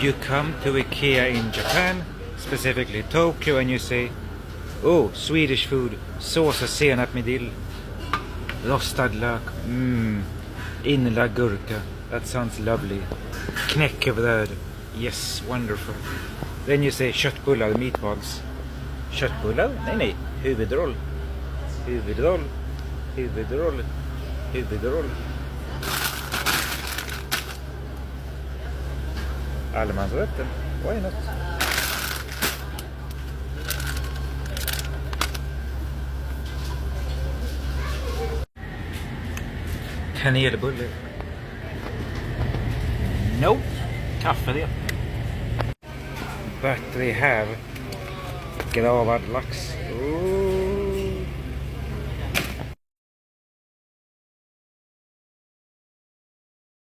You come to Ikea in Japan, specifically Tokyo, and you say, oh, Swedish food, sås och senap med dill, rostad lök, inlagd gurka, that sounds lovely, knäckebröd, yes, wonderful. Then you say köttbullar, meatballs. Köttbullar? Nej, huvudroll. Huvudroll. Huvudroll. Huvudroll. Allemansrätten. Why not? Kanelbulle. Nope. Kaffe det. But they have gravad lax.